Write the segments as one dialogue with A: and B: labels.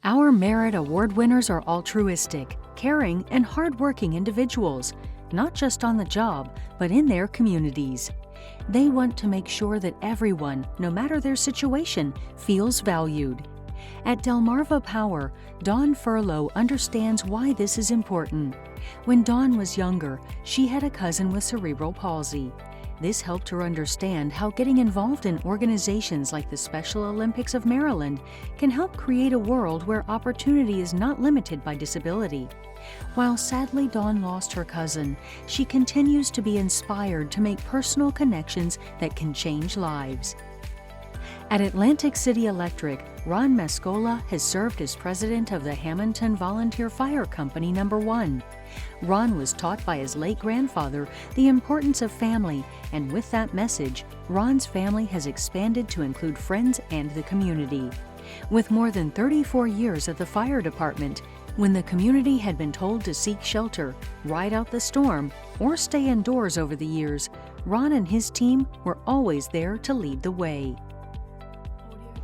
A: Our Merit Award winners are altruistic, caring, and hardworking individuals, not just on the job, but in their communities. They want to make sure that everyone, no matter their situation, feels valued. At Delmarva Power, Dawn Furlough understands why this is important. When Dawn was younger, she had a cousin with cerebral palsy. This helped her understand how getting involved in organizations like the Special Olympics of Maryland can help create a world where opportunity is not limited by disability. While sadly Dawn lost her cousin, she continues to be inspired to make personal connections that can change lives. At Atlantic City Electric, Ron Mascola has served as president of the Hamilton Volunteer Fire Company No. 1. Ron was taught by his late grandfather the importance of family, and with that message, Ron's family has expanded to include friends and the community. With more than 34 years at the fire department, when the community had been told to seek shelter, ride out the storm, or stay indoors over the years, Ron and his team were always there to lead the way.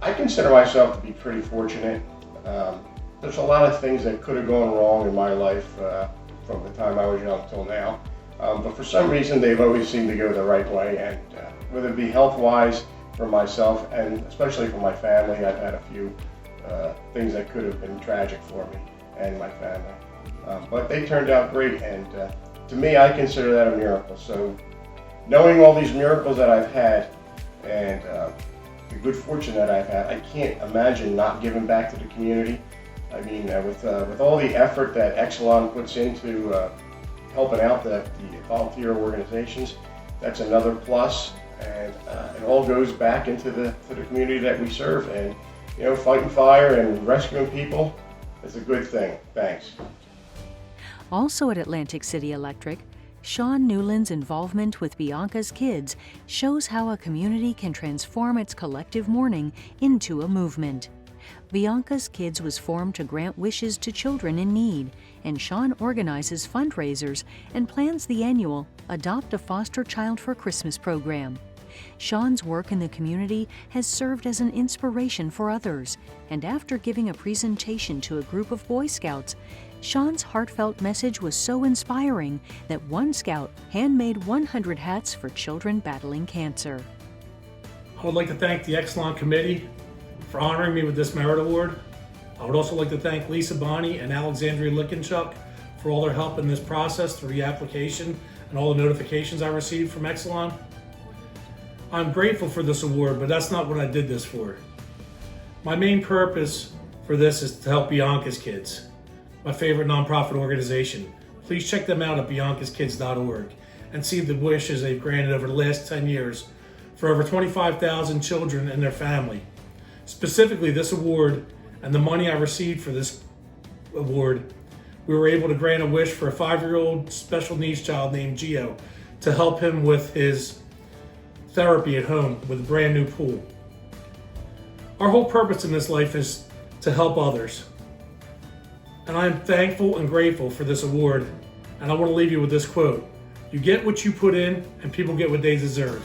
B: I consider myself to be pretty fortunate. There's a lot of things that could have gone wrong in my life from the time I was young till now. But for some reason, they've always seemed to go the right way. And whether it be health-wise for myself and especially for my family, I've had a few things that could have been tragic for me and my family. But they turned out great. And to me, I consider that a miracle. So knowing all these miracles that I've had and the good fortune that I've had, I can't imagine not giving back to the community. I mean, with all the effort that Exelon puts into helping out the volunteer organizations, that's another plus, and it all goes back into the community that we serve. And you know, fighting fire and rescuing people is a good thing. Thanks.
A: Also at Atlantic City Electric, Sean Newlin's involvement with Bianca's Kids shows how a community can transform its collective mourning into a movement. Bianca's Kids was formed to grant wishes to children in need, and Sean organizes fundraisers and plans the annual Adopt a Foster Child for Christmas program. Sean's work in the community has served as an inspiration for others, and after giving a presentation to a group of Boy Scouts, Sean's heartfelt message was so inspiring that one scout handmade 100 hats for children battling cancer.
C: I would like to thank the Exelon Committee for honoring me with this Merit Award. I would also like to thank Lisa Bonney and Alexandria Lickenchuk for all their help in this process through the application and all the notifications I received from Exelon. I'm grateful for this award, but that's not what I did this for. My main purpose for this is to help Bianca's Kids, my favorite nonprofit organization. Please check them out at biancaskids.org and see the wishes they've granted over the last 10 years for over 25,000 children and their family. Specifically, this award and the money I received for this award, we were able to grant a wish for a 5-year-old special needs child named Gio to help him with his therapy at home with a brand new pool. Our whole purpose in this life is to help others. And I am thankful and grateful for this award. And I want to leave you with this quote: "You get what you put in, and people get what they deserve."